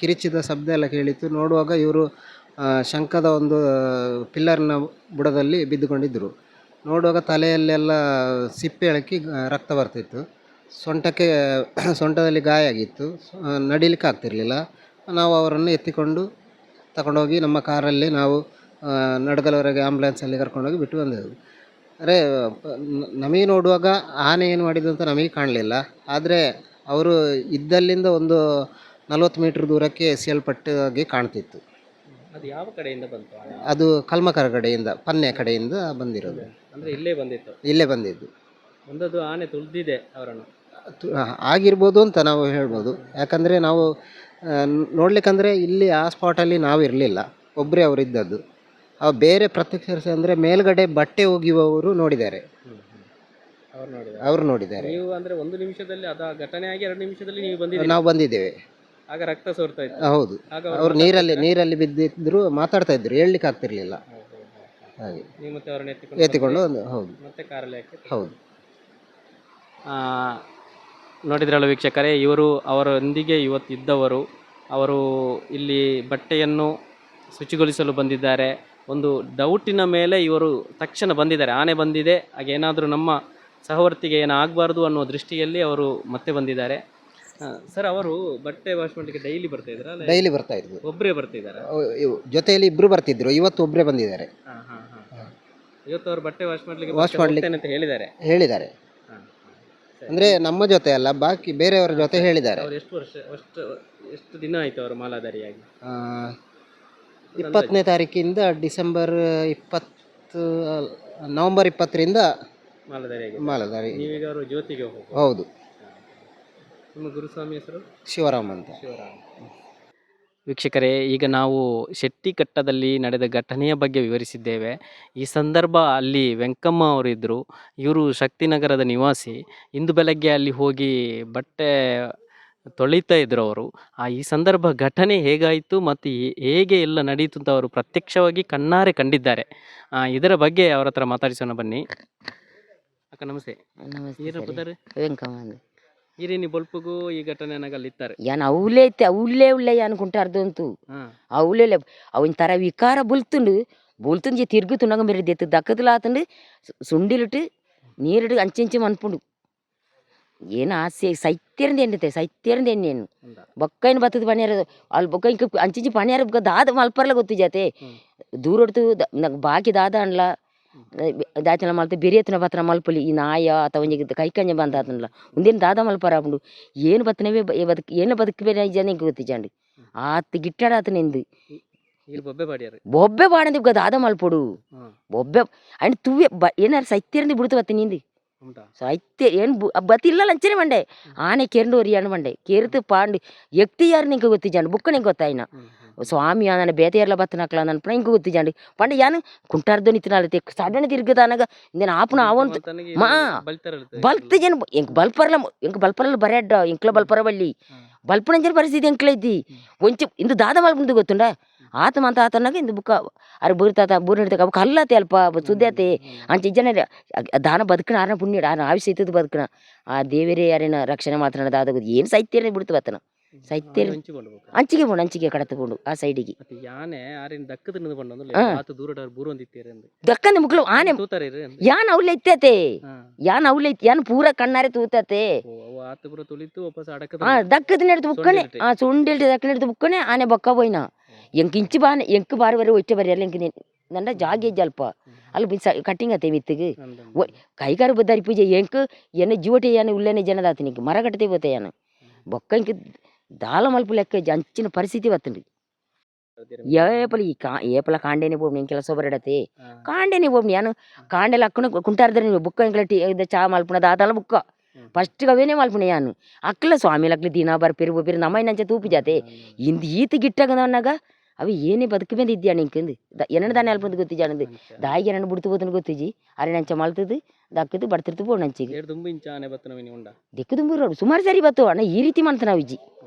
ಕಿರಿಚಿದ ಶಬ್ದ ಎಲ್ಲ ಕೇಳಿತ್ತು. ನೋಡುವಾಗ ಇವರು ಶಂಖದ ಒಂದು ಪಿಲ್ಲರ್ನ ಬುಡದಲ್ಲಿ ಬಿದ್ದುಕೊಂಡಿದ್ದರು. ನೋಡುವಾಗ ತಲೆಯಲ್ಲೆಲ್ಲ ಸಿಪ್ಪೆ ಎಳಕಿ ರಕ್ತ ಬರ್ತಿತ್ತು. ಸೊಂಟದಲ್ಲಿ ಗಾಯ ಆಗಿತ್ತು. ನಡಿಲಿಕ್ಕೆ ಆಗ್ತಿರಲಿಲ್ಲ. ನಾವು ಅವರನ್ನು ಎತ್ತಿಕೊಂಡು ತಗೊಂಡೋಗಿ ನಮ್ಮ ಕಾರಲ್ಲಿ ನಾವು ನಡಗಲವರೆಗೆ ಆಂಬ್ಯುಲೆನ್ಸಲ್ಲಿ ಕರ್ಕೊಂಡೋಗಿ ಬಿಟ್ಟು ಬಂದೆವು. ಅಂದರೆ ನಮಗೆ ನೋಡುವಾಗ ಆನೆ ಏನು ಮಾಡಿದ್ದು ಅಂತ ನಮಗೆ ಕಾಣಲಿಲ್ಲ. ಆದರೆ ಅವರು ಇದ್ದಲ್ಲಿಂದ ಒಂದು 40 ಮೀಟ್ರ್ ದೂರಕ್ಕೆ ಎಸೆಯಲ್ಪಟ್ಟಾಗಿ ಕಾಣ್ತಿತ್ತು. ಅದು ಯಾವ ಕಡೆಯಿಂದ ಬಂತು ಆನೆ? ಅದು ಕಲ್ಮಕರ ಕಡೆಯಿಂದ, ಪನ್ನೆ ಕಡೆಯಿಂದ ಬಂದಿರೋದು. ಅಂದರೆ ಇಲ್ಲೇ ಬಂದಿತ್ತು. ಇಲ್ಲೇ ಬಂದಿದ್ದು. ಒಂದದು ಆನೆ ತುಳಿದಿದೆ ಅವರನ್ನು. ಆಗಿರ್ಬೋದು ಅಂತ ನಾವು ಹೇಳ್ಬೋದು. ಯಾಕಂದರೆ ನಾವು ನೋಡ್ಲಿಕ್ಕಂದರೆ ಇಲ್ಲಿ ಆ ಸ್ಪಾಟಲ್ಲಿ ನಾವು ಇರಲಿಲ್ಲ, ಒಬ್ಬರೇ ಅವರು ಇದ್ದದ್ದು. ಬೇರೆ ಪ್ರತ್ಯಕ್ಷ ಅಂದರೆ ಮೇಲ್ಗಡೆ ಬಟ್ಟೆ ಒಗೆಯುವವರು ನೋಡಿದ್ದಾರೆ. ಅವರು ನೋಡಿದ್ದಾರೆ. ನೀವು ಅಂದರೆ 1 ನಿಮಿಷದಲ್ಲಿ ಅದ ಘಟನೆ ಆಗಿ 2 ನಿಮಿಷದಲ್ಲಿ ನೀವು ಬಂದಿದ್ದೀರಿ. ನಾವು ಬಂದಿದ್ದೇವೆ. ಆಗ ರಕ್ತ ಸೋರ್ತಾ ಇತ್ತು. ಹೌದು, ಅವರು ನೀರಲ್ಲಿ ಬಿದ್ದಿದ್ರು, ಮಾತಾಡ್ತಾ ಇದ್ರು, ಹೇಳಲಿಕ್ಕೆ ಆಗ್ತಿರ್ಲಿಲ್ಲ. ಹಾಗೆ ನೀವು ಮತ್ತೆ ಅವರನ್ನು ಎತ್ತಿಕೊಂಡು ಹೌದು ಮತ್ತೆ ಕಾರಲ್ಲಿ ಹಾಕಿ. ಹೌದು. ನೋಡಿದ್ರಲ್ಲ ವೀಕ್ಷಕರೇ, ಇವರು ಅವರೊಂದಿಗೆ ಇವತ್ತಿದ್ದವರು. ಅವರು ಇಲ್ಲಿ ಬಟ್ಟೆಯನ್ನು ಶುಚಿಗೊಳಿಸಲು ಬಂದಿದ್ದಾರೆ. ಒಂದು ಡೌಟಿನ ಮೇಲೆ ಇವರು ತಕ್ಷಣ ಬಂದಿದ್ದಾರೆ. ಆನೆ ಬಂದಿದೆ, ಹಾಗೇನಾದರೂ ನಮ್ಮ ಸಹವರ್ತಿಗೆ ಏನಾಗಬಾರ್ದು ಅನ್ನೋ ದೃಷ್ಟಿಯಲ್ಲಿ ಅವರು ಮತ್ತೆ ಬಂದಿದ್ದಾರೆ. ಸರ್, ಅವರು ಬಟ್ಟೆ ವಾಶ್ ಮಾಡಲಿಕ್ಕೆ ಡೈಲಿ ಬರ್ತಾ ಇದ್ರ? ಡೈಲಿ ಬರ್ತಾ ಇದ್ರು. ಒಬ್ಬರೇ ಬರ್ತಿದ್ದಾರೆ? ಜೊತೆಯಲ್ಲಿ ಇಬ್ಬರು ಬರ್ತಿದ್ರು. ಇವತ್ತು ಒಬ್ಬರೇ ಬಂದಿದ್ದಾರೆ. ಇವತ್ತು ಅವರು ಬಟ್ಟೆ ವಾಶ್ ಮಾಡ್ಲಿಕ್ಕೆ ಅಂತ ಹೇಳಿದ್ದಾರೆ. ಅಂದರೆ ನಮ್ಮ ಜೊತೆ ಅಲ್ಲ, ಬಾಕಿ ಬೇರೆಯವರ ಜೊತೆ ಹೇಳಿದ್ದಾರೆ. ಎಷ್ಟು ದಿನ ಆಯಿತು ಅವರು ಮಾಲಾಧಾರಿಯಾಗಿ? 20ನೇ ತಾರೀಕಿಂದ ನವೆಂಬರ್ 20ರಿಂದ ಮಾಲಾಧಾರಿ. ನೀವೀಗ ಅವರು ಜ್ಯೋತಿಗೆ ಹೋಗಿ? ಹೌದು. ನಿಮ್ಮ ಗುರುಸ್ವಾಮಿ ಹೆಸರು? ಶಿವರಾಮ್ ಅಂತ. ವೀಕ್ಷಕರೇ, ಈಗ ನಾವು ಶೆಟ್ಟಿಕಟ್ಟದಲ್ಲಿ ನಡೆದ ಘಟನೆಯ ಬಗ್ಗೆ ವಿವರಿಸಿದ್ದೇವೆ. ಈ ಸಂದರ್ಭ ಅಲ್ಲಿ ವೆಂಕಮ್ಮ ಅವರಿದ್ದರು. ಇವರು ಶಕ್ತಿನಗರದ ನಿವಾಸಿ. ಇಂದು ಬೆಳಗ್ಗೆ ಅಲ್ಲಿ ಹೋಗಿ ಬಟ್ಟೆ ತೊಳಿತಾ ಇದ್ರು ಅವರು. ಈ ಸಂದರ್ಭ ಘಟನೆ ಹೇಗಾಯಿತು ಮತ್ತು ಹೇಗೆ ಎಲ್ಲ ನಡೀತು ಅಂತ ಅವರು ಪ್ರತ್ಯಕ್ಷವಾಗಿ ಕಣ್ಣಾರೆ ಕಂಡಿದ್ದಾರೆ. ಇದರ ಬಗ್ಗೆ ಅವರ ಹತ್ರ ಮಾತಾಡಿಸೋಣ ಬನ್ನಿ. ಅಕ್ಕ ನಮಸ್ತೆ. ఈరేని బొల్పుకు ఈ ఘటన నగలిస్తారు ಯಾನ್ ಅವಲೇ అనుకుంటారు ಅವಲೇ ಅವನ್ ತರ ವಿಕಾರ ಬುಲ್ತುಂಡು ತಿರುಗುతుండగా మీరు దక్కదులాతుండు ಸುಂಡಿಲಿಟ್ಟು ನೀರಿಡು ಅಂಚೆಂಚೆ ಮನ್ಪುಂಡು ಏನು ಆಸೆ ಸೈತ್ಯರಂದ ಎಣ್ಣೆನು ಬೊಕ್ಕೈನ ಬತ್ತದ ಪಣಿಯಾರ ಅಲ್ಲಿ ಬೊಕ್ಕ ಇಂಕ ಅಂಚೆಂಚೆ ಪಣಿಯಾರ ದಾದ ಮಲ್ಪರ್ಲ ಗೊತ್ತು ಜಾತೆ ದೂರಡ್ತು ಬಾಕಿ ದಾದ ಅನ್ಲ ದಾಚನ ಮಲ್ತೆ ಬೇರೆ ಎತ್ತನ ಬತ್ತನ ಮಲ್ಪಲಿ ಈ ನಾಯ ಅಥವಾ ಕೈ ಕಂಜ ಬಂದಾತನಲ್ಲ ಒಂದೇನು ದಾದ ಮಲ್ಪರಾಪುಂಡು ಏನು ಬತ್ತನವೇ ಏನು ಬದುಕಬೇಡ ಜನ ಇಂಕ ಗೊತ್ತಿಜಾಂಡು ಆತ ಗಿಟ್ಟಾಡಾತನೆಂದು ಬೊಬ್ಬೆ ಬಾಡಂದಿ ದಾದ ಮಲ್ಪೊಡು ಬೊಬ್ಬೆ ಅಂಡ್ ತುವ್ವೆ ಏನಾರು ಸೈತ್ಯರಂದು ಬಿಡ್ತು ಬತ್ತ ನಿಂದು ಸೈತ್ಯ ಏನು ಬತ್ತಿ ಇಲ್ಲ ಲಂಚನೆ ಮಂಡೆ ಆನೆ ಕೆರಂಡು ಒರಿಯಾಣ ಮಂಡೆ ಕೆರ್ತು ಪಾಂಡು ಎಕ್ತಿ ಯಾರು ನಿಂಕ ಗೊತ್ತಿಜಾಂಡು ಬುಕ್ಕ ನಿಂಗೆ ಗೊತ್ತಾಯಿನ ಸ್ವಾಮಿ ನನ್ನ ಬೇತೆಯರ್ಲ ಬತ್ತನಕ್ಲ ನನ್ನ ಪಣ ಇಂಕ ಗೊತ್ತಿಜಾಂಡು ಪಂಡ ಯಾನು ಕುಂಟಾರ್ದು ನಿಂತಿನಾಲತೆ ಸಡನ್ ತಿರ್ಗದಾನಾಗ ಇಂದೇನು ಆಪನ ಅವಂತ ಮಾ ಬಲ್ತ ಜನ ಎಂಕ್ ಬಲ್ಪರ್ಲ ಬರೆಡ್ಡ ಇಂಕ್ಲ ಬಲ್ಪರ ಬಳ್ಳಿ ಬಲ್ಪನ ಜನ ಪರಿಸ್ಥಿತಿ ಎಂಕ್ಲ ಇದ್ದಿ ಒಂಚ ಇಂದು ದಾದ ಮಲ್ಪುಂದು ಗೊತ್ತುಂಡ ಆತ ಮಂತ ಆತನಾಗ ಇಂದು ಬುಕ್ಕ ಅರೆ ಬೂರ್ತಾತ ಬೂರ್ ಹಿಡ್ತಕ ಅವ ಕಲ್ಲತೆ ಅಲ್ಪ ಸುದ್ದಿ ಅಂಚ ಜನ ದಾನ ಬದುಕಣ ಆರನ ಪುಣ್ಯ ಆರನ ಆಯುಷ್ಯ ಇತ್ತದ ಬದುಕಣ ಆ ದೇವರೇ ಯಾರೇನ ರಕ್ಷಣೆ ಮಾತ್ರ ದಾದ ಏನು ಸೈತ್ಯರೇ ಬಿಡ್ತು ಬತ್ತನ ಸೈತ್ಯ ಅಂಚಿಗೆ ಕಡತಕೊಂಡು ಆ ಸೈಡಿಗೆ ದಕ್ಕಂದ ಮುಕ್ಳು ಆನೆ ಯಾನ್ ಅವ್ಲೆ ಇತ್ತತೆ ಯಾನ್ ಪೂರ ಕಣ್ಣಾರೆ ತೂತತೆ ದಕ್ಕದ ನೆಡ್ತು ಬುಕ್ಕನೆ ಸುಂಡಿಲ್ಟಿ ದಕ್ಕ ನೆಡ್ತು ಬುಕ್ಕನೆ ಆನೆ ಬೊಕ್ಕ ಹೋಯ್ನ ಎಂಕ್ ಬಾರಿ ವರೆ ಒಚ್ಚೆ ಬರಿ ಎಂಕ್ ನಂಡ ಜಾಗೆ ಜಲ್ಪ ಅಲ್ಲಿ ಕಟ್ಟಿಂಗ್ ಅತ್ತೆ ಮಿತ್ತಿಗೆ ಕೈಗಾರ ಬದ್ದಾರಿ ಪೂಜೆ ಎಂಕ್ ಎನ್ನ ಜೀವಟೆ ಯಾನ ಉಲ್ಲೇನೆ ಜನದಾತನಿಗೆ ಮರ ಕಟ್ಟತೆ ಬತ್ತೆ ಯಾನ ಬೊಕ್ಕ ಇಂಕ ದಾಲ ಮಲ್ಪು ಲೆಕ್ಕ ಅಂಚಿನ ಪರಿಸ್ಥಿತಿ ಬತ್ತಂడి ಏಪಲ ಕಾಂಡೇನೆ ಬೋಬ್ನಿ ಇಂಕೆಲ್ಲ ಸೊಬರಡತೆ ಕಾಂಡೇನೆ ಬೋಬ್ನಿ ಯಾನು ಕಾಂಡೆಲ್ಲ ಅಕ್ಕನ ಕುಂಟಾರ್ದ್ರೆ ಬುಕ್ಕ ಇಂಕಲ ಚಾ ಮಲ್ಪುನ ದಾದಾಲ ಬುಕ್ಕ ಫಸ್ಟ್ ಅವೇನೇ ಮಲ್ಪುನೆ ಯಾನು ಅಕ್ಕಲ ಸ್ವಾಮಿ ಲಕ್ಲಿ ದಿನ ಬರ್ಪಿರು ಬೋಪಿರು ನಮ್ಮಯ್ಯನಂಚ ತೂಪಿ ಜಾತೆ ಇಂದು ಈತ ಗಿಟ್ಟಾಗದವನ್ನಾಗ ಅವು ಏನೇ ಬದುಕು ಬಂದಿದ್ಯಾ ನಿಂಕಂದು ಎನ್ನ ದಾನೆ ಅಲ್ಪಂದು ಗೊತ್ತಿಜಾನದು ದಾಯಿಗೆ ನನ್ನ ಬಿಡ್ತು ಬೋತನ ಗೊತ್ತಿಜಿ ಅರೆ ನಂಚ ಮಲ್ತದು ದಕ್ಕದು ಬಡ್ತಿರ್ತು ಬೋಡ್ ನಂಚಿಗೆ ದಿಕ್ಕು ತುಂಬಿ ರೋಡು ಸುಮಾರು ಸರಿ ಬತ್ತು ಅಣ್ಣ ಈ ರೀತಿ ಮಾಡ್ತಾನ ವಿಜ್ಜಿ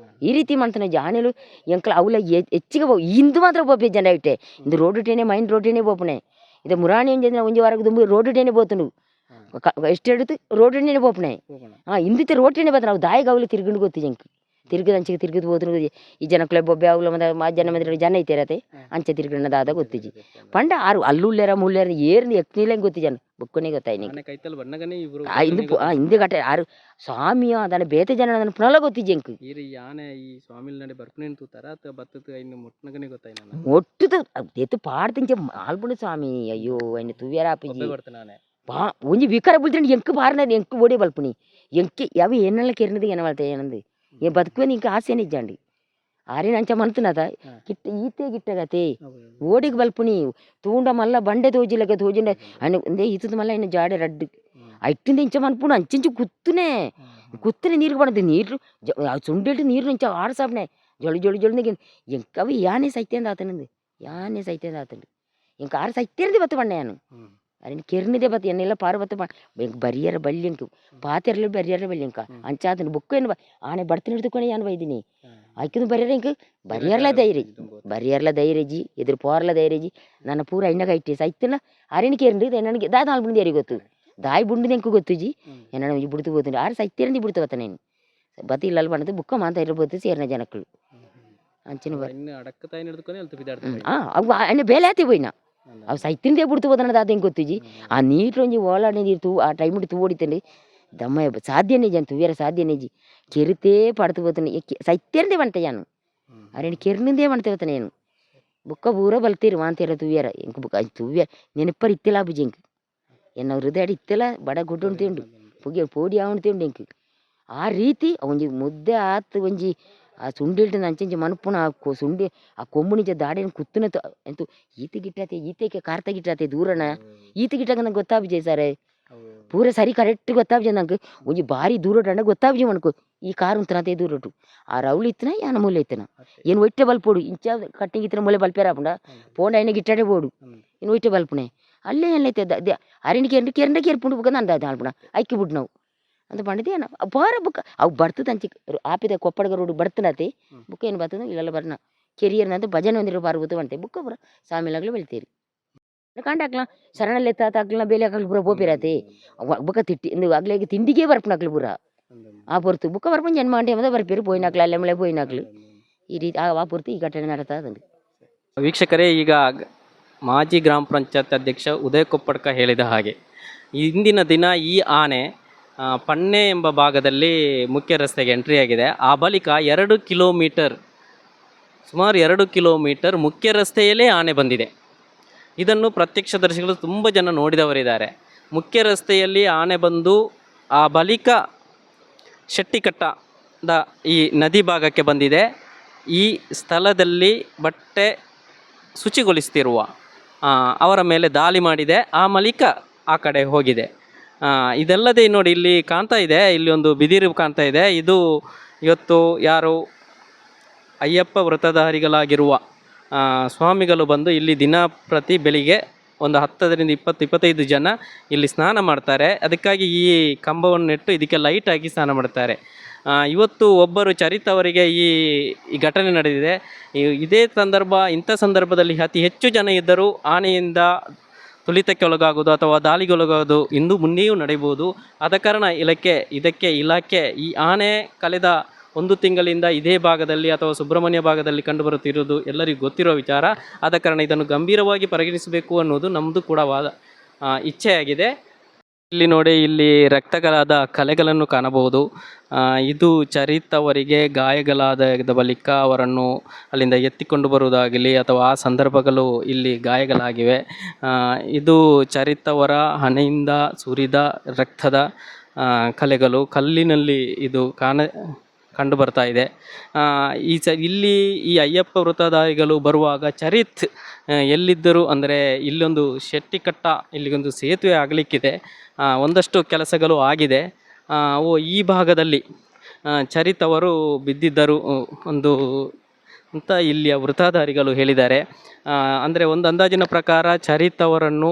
ಈ ರೀತಿ ಮಾಡ್ತಾನೆ ಜಾನೆಲು ಎಂಕಲ ಅವಲ ಹೆಚ್ಚಿಗೆ ಇಂದು ಮಾತ್ರ ಬೋಪೆ ಜನ ಇಟ್ಟೆ ಇಂದು ರೋಡು ಟೇನೆ ಮೈನ್ ರೋಡೇನೆ ಬೋಪನೆ ಇದು ಮುರಾಣಿ ಒಂಜಿ ವಾರಕ್ಕೆ ತುಂಬಿ ರೋಡು ಟೇನೆ ಬೋತನು ಎಷ್ಟು ಹಿಡಿದು ರೋಡೇನೆ ಬೋಪನೆ ಇಂದಿತ್ತೆ ರೋಟೇನೆ ಬತ್ತ ನಾವು ದಾಯಿಗೆ ಅವಲು ತಿರ್ಗಿಂಡು ಗೊತ್ತಿಜ ಎಂಕ್ ತಿರ್ಗದ ಅಂಚಿಗೆ ತಿರ್ಗದು ಹೋದ್ರು ಈ ಜನಕ್ಲೆ ಬೊಬ್ಬೆ ಆಗ್ಲ ಜನ ಮಂದಿರ ಜನ ಐತಿರತ್ತೆ ಅಂಚೆ ತಿರ್ಗಣ್ಣದಾದ ಗೊತ್ತಿಜಿ ಪಂಡ ಆರು ಅಲ್ಲುಳ್ಳೇರ ಮುಳ್ಳೇರ ಏರ್ನಿ ಎಕ್ನಿಲ್ಲ ಗೊತ್ತಿ ಜನ ಬುಕ್ಕನೆ ಗೊತ್ತಾಯ್ನಿ ಕೈತಲ್ ಬಣ್ಣಗನೇ ಇವರು ಹಿಂದೆ ಗಟ್ಟ ಆರು ಸ್ವಾಮಿಯ ಅದನ್ನ ಬೇತೆ ಜನ ಅದನ್ನ ಪುನಃ ಗೊತ್ತಿಜಿ ಎಂಕ್ ಈ ಯಾನೆ ಈ ಸ್ವಾಮಿಲ್ ನಡೆ ಬರ್ಪುನೇನ್ ತೂತಾರ ಅಥವಾ ಬತ್ತದ ಇನ್ನು ಮುಟ್ನಗನೇ ಗೊತ್ತಾಯ್ ನಾನು ಒಟ್ಟುದ ಎತ್ತು ಪಾಡ್ತಿಂಚೆ ಆಲ್ಬುಣ ಸ್ವಾಮಿ ಅಯ್ಯೋ ಅಯ್ನ ತುವ್ಯಾರ ಆಪಿಜಿ ಬರ್ತೆ ನಾನೇ ಬಾ ಒಂಜಿ ವಿಕಾರ ಬುಲ್ತಂಡು ಎಂಕ್ ಬಾರ್ನది ಎಂಕ್ ಓಡಿ ಬಲ್ಪುನಿ ಎಂಕ್ ಯಾవి ఎన్నెల కెరినది ఎనవల్తే ఏనంది ఏ బతుకుని ఇంకా ఆశని ఇజ్జండి ఆరిన అంచ మనతున్నద గిట్ట ఈతే గిట్టగతే ఓడికి బల్పుని తూండ మల్ల బండే తోజిలక తోజిండ ఆయన ఇందే ఈతది మల్ల ఆయన జాడే రడ్డు అట్టింది ఇంచ మనపున అంచించి కుత్తునే నీరు పడది నీరు సుండేటి నీరు నుంచి ఆడసాపనే జొలి జొలి జొలి ఎంకవి యానే సైతేంద ఆతనంది యానే సైతేంద ఆతండి ఇంక ఆరు సైతేంది బతు పన్నాను ಅರಿನ ಕೆರ್ನಿದೆ ಬತ್ತ ಎನ್ನೆಲ್ಲ ಪಾರು ಬತ್ತ ಬರಿಯರ ಬಳ್ಳಿ ಅಂಕು ಪಾತೆರಲು ಬರಿಯರ ಬಳ್ಳಿ ಅಂಕ ಅಂಚಾತನ ಬುಕ್ಕು ಏನು ಆನೆ ಬಡ್ತೀನಿ ಹಿಡ್ದುಕೊಂಡು ಏನು ಬೈದಿನಿ ಆಯ್ಕಿದು ಬರಿಯರ ಇಂಕ ಬರಿಯರ್ಲ ಧೈರ್ಯ ಜಿ ಎದುರು ಪೋರ್ಲ ಧೈರ್ಯ ಜಿ ನನ್ನ ಪೂರ ಎಣ್ಣೆಗೆ ಇಟ್ಟಿ ಸೈತನ ಅರಿನ ಕೆರ್ನಿದೆ ನನಗೆ ದಾದ ನಾಲ್ ಬುಂಡಿ ಯಾರಿಗೆ ಗೊತ್ತು ದಾಯಿ ಬುಂಡಿದ ಎಂಕು ಗೊತ್ತು ಜಿ ಎನ್ನ ಬಿಡ್ತು ಗೊತ್ತು ಆರು ಸೈತೇರಂದು ಬಿಡ್ತು ಬತ್ತ నేను ಬತ್ತಿ ಇಲ್ಲ ಬಂದು ಬುಕ್ಕ ಮಾತ ಇರ್ಬೋದು ಸೇರಿನ ಜನಕ್ಕಳು ಅಂಚಿನ ಅವು ಎಣ್ಣೆ ಬೇಲೆ ಆತಿ పోయినా అవి సైతిందే పుడుతుపోతున్నది అది ఇంకొత్తుజి ఆ నీటిలో ఓలాడే నీరు ఆ టైం తూవడితండి దమ్మ సాధ్యనే జన్ తువ్వేర సాధ్యనేజి కెరితే పడుతుపోతున్నాయి సైతేందే వంటయ్యాను అరే కెరినిందే వంటవుతా నేను బుక్క ఊర బల్తీరు వాంతేర తువ్వేర ఇంక బుక్క తువ్వేర నేను ఇప్పరు ఇత్తెలా బుజి ఇంక ఎన్న హృదయాడు ఇత్తెలా ಬಡ ಗುಡ್ಡು ಉಣ್ತಿಂಡು ಪುಗೆ ಪೋಡಿ ಉಣ್ತಿಂಡು ಇಂಕ ಆ ರೀತಿ ಒಂಜಿ ಮುದ್ದೆ ಆತು ಒಂಜಿ ಆ ಸುಂಡಿಲ್ಟ ಅಂಚೆ ಮನುಪುನ ಸುಂಡಿ ಆ ಕೊಂಬುನಿಂಚ ದಾಡಿನ ಕುತ್ತುನ ಎಂತು ಈತ ಗಿಟ್ಟತೆ ಈತೆಗೆ ಕಾರ್ತ ಗಿಟ್ಟತೆ ದೂರನ ಈತ ಗಿಟ್ಟಾಗ ನಂಗೆ ಗೊತ್ತಾಬ್ಜೆ ಸರ್ ಪೂರ ಸರಿ ಕರೆಕ್ಟ್ ಗೊತ್ತಾಬ್ಜೆ ನಂಗೆ ಒಂಜಿ ಭಾರಿ ದೂರ ಅಂಡ ಗೊತ್ತಾಬ್ಜೆ ಮನ್ಕು ಈ ಕಾರು ಉಂತನತೆ ದೂರಟು ಆ ರೌಳಿ ಇತ್ತನ ಯಾನ ಮೂಲೆ ಇತ್ತನ ಏನು ಒಟ್ಟೆ ಬಲ್ಪೋಡು ಇಂಚ ಕಟ್ಟಿಂಗ್ ಇತ್ತನ ಮೂಲೆ ಬಲ್ಪೇರಾಪುಂಡ ಪೋಂಡ ఆయన గిట్టాడే పోడు నేను ఒట్టే బల్పునే అల్లే ఎన్నైతే అరణికి కెరండ కెరుపుండు బుక్క నంద దాల్పున ఐక్కి బుడ్నావు ಅಂತ ಮಾಡಿದೆ ಬಾರ ಬುಕ್ಕ ಅವು ಬರ್ತದೆ ಅಂಚಿ ಆಪಿದ ಕೊಪ್ಪಡಗ ರೋಡ್ ಬರ್ತನತೆ ಬುಕ್ಕ ಏನು ಬರ್ತದೆ ಇಲ್ಲೆಲ್ಲ ಬರ್ನ ಕೆರಿಯರ್ನಂತ ಭಜನೆ ಒಂದಿರೋ ಬಾರ್ಬೋದು ಅಂತೆ ಬುಕ್ಕ ಬರ ಸಾಮಿಲಾಗ್ಲೂ ಬೆಳಿತೀರಿ ಕಾಂಡಾಕ್ಲ ಶರಣಲ್ಲಿ ಎತ್ತಾಕ್ಲ ಬೇಲೆ ಹಾಕಲು ಬುರ ಬೋಪಿರತೆ ಬುಕ್ಕ ತಿಟ್ಟಿ ಆಗ್ಲೇಗೆ ತಿಂಡಿಗೆ ಬರ್ಪನಾಕ್ಲು ಬುರ ಆ ಪೊರ್ತು ಬುಕ್ಕ ಬರ್ಪನ್ ಜನ್ಮ ಅಂಟೆ ಮದ ಬರ್ಪೇರು ಪೋಯಿನಾಕ್ಲ ಅಲ್ಲೆ ಮಳೆ ಪೋಯಿನಾಕ್ಲು ಈ ರೀತಿ ಆ ಪೊರ್ತು ಈ ಘಟನೆ ನಡೀತಾ ಅದಂడి ವೀಕ್ಷಕರೇ, ಈಗ ಮಾಜಿ ಗ್ರಾಮ ಪಂಚಾಯತ್ ಅಧ್ಯಕ್ಷ ಉದಯ ಕೊಪ್ಪಡ್ಕ ಹೇಳಿದ ಹಾಗೆ ಇಂದಿನ ದಿನ ಈ ಆನೆ ಪಣ್ಣೆ ಎಂಬ ಭಾಗದಲ್ಲಿ ಮುಖ್ಯ ರಸ್ತೆಗೆ ಎಂಟ್ರಿ ಆಗಿದೆ. ಆ ಬಳಿಕ 2 ಕಿಲೋಮೀಟರ್ ಸುಮಾರು 2 ಕಿಲೋಮೀಟರ್ ಮುಖ್ಯ ರಸ್ತೆಯಲ್ಲೇ ಆನೆ ಬಂದಿದೆ. ಇದನ್ನು ಪ್ರತ್ಯಕ್ಷದರ್ಶಿಗಳು ತುಂಬ ಜನ ನೋಡಿದವರಿದ್ದಾರೆ. ಮುಖ್ಯ ರಸ್ತೆಯಲ್ಲಿ ಆನೆ ಬಂದು ಆ ಬಳಿಕ ಶೆಟ್ಟಿಕಟ್ಟದ ಈ ನದಿ ಭಾಗಕ್ಕೆ ಬಂದಿದೆ. ಈ ಸ್ಥಳದಲ್ಲಿ ಬಟ್ಟೆ ಶುಚಿಗೊಳಿಸ್ತಿರುವ ಅವರ ಮೇಲೆ ದಾಳಿ ಮಾಡಿದೆ. ಆ ಬಳಿಕ ಆ ಕಡೆ ಹೋಗಿದೆ. ಇದಲ್ಲದೆ ನೋಡಿ ಇಲ್ಲಿ ಕಾಣ್ತಾ ಇದೆ, ಇಲ್ಲಿ ಒಂದು ಬಿದಿರು ಕಾಣ್ತಾ ಇದೆ. ಇದು ಇವತ್ತು ಯಾರು ಅಯ್ಯಪ್ಪ ವ್ರತಧಾರಿಗಳಾಗಿರುವ ಸ್ವಾಮಿಗಳು ಬಂದು ಇಲ್ಲಿ ದಿನ ಪ್ರತಿ ಬೆಳಿಗ್ಗೆ ಒಂದು 10ರಿಂದ 20-25 ಜನ ಇಲ್ಲಿ ಸ್ನಾನ ಮಾಡ್ತಾರೆ. ಅದಕ್ಕಾಗಿ ಈ ಕಂಬವನ್ನು ನೆಟ್ಟು ಇದಕ್ಕೆ ಲೈಟ್ ಹಾಕಿ ಸ್ನಾನ ಮಾಡ್ತಾರೆ. ಇವತ್ತು ಒಬ್ಬರು ಚರಿತ್ ಅವರಿಗೆ ಈ ಘಟನೆ ನಡೆದಿದೆ. ಇದೇ ಇಂಥ ಸಂದರ್ಭದಲ್ಲಿ ಅತಿ ಹೆಚ್ಚು ಜನ ಇದ್ದರೂ ಆನೆಯಿಂದ ತುಳಿತಕ್ಕೆ ಒಳಗಾಗೋದು ಅಥವಾ ದಾಳಿಗೊಳಗಾಗೋದು ಇಂದು ಮುಂದೆಯೂ ನಡೆಯಬಹುದು. ಆದ ಕಾರಣ ಇದಕ್ಕೆ ಇಲಾಖೆ ಈ ಆನೆ ಕಳೆದ 1 ತಿಂಗಳಿಂದ ಇದೇ ಭಾಗದಲ್ಲಿ ಅಥವಾ ಸುಬ್ರಹ್ಮಣ್ಯ ಭಾಗದಲ್ಲಿ ಕಂಡುಬರುತ್ತಿರುವುದು ಎಲ್ಲರಿಗೂ ಗೊತ್ತಿರೋ ವಿಚಾರ. ಆದ ಕಾರಣ ಇದನ್ನು ಗಂಭೀರವಾಗಿ ಪರಿಗಣಿಸಬೇಕು ಅನ್ನೋದು ನಮ್ಮದು ಕೂಡ ಇಚ್ಛೆಯಾಗಿದೆ. ಇಲ್ಲಿ ನೋಡಿ, ಇಲ್ಲಿ ರಕ್ತಗಳಾದ ಕಲೆಗಳನ್ನು ಕಾಣಬಹುದು. ಇದು ಚರಿತ್ ಅವರಿಗೆ ಗಾಯಗಳಾದ ಬಳಿಕ ಅವರನ್ನು ಅಲ್ಲಿಂದ ಎತ್ತಿಕೊಂಡು ಬರುವುದಾಗಲಿ ಅಥವಾ ಆ ಸಂದರ್ಭಗಳು ಇಲ್ಲಿ ಗಾಯಗಳಾಗಿವೆ. ಇದು ಚರಿತ್ ಅವರ ಹಣೆಯಿಂದ ಸುರಿದ ರಕ್ತದ ಕಲೆಗಳು ಕಲ್ಲಿನಲ್ಲಿ ಇದು ಕಂಡು ಬರ್ತಾ ಇದೆ. ಇಲ್ಲಿ ಈ ಅಯ್ಯಪ್ಪ ವ್ರತಧಾರಿಗಳು ಬರುವಾಗ ಚರಿತ್ ಎಲ್ಲಿದ್ದರು ಅಂದರೆ ಇಲ್ಲೊಂದು ಶೆಟ್ಟಿಕಟ್ಟ, ಇಲ್ಲಿಗೊಂದು ಸೇತುವೆ ಆಗಲಿಕ್ಕಿದೆ. ಒಂದಷ್ಟು ಕೆಲಸಗಳು ಆಗಿದೆ. ಈ ಭಾಗದಲ್ಲಿ ಚರಿತ್ ಅವರು ಬಿದ್ದಿದ್ದರು ಅಂತ ಇಲ್ಲಿಯ ವೃತ್ತಧಾರಿಗಳು ಹೇಳಿದ್ದಾರೆ. ಅಂದರೆ ಒಂದು ಅಂದಾಜಿನ ಪ್ರಕಾರ ಚರಿತ್ ಅವರನ್ನು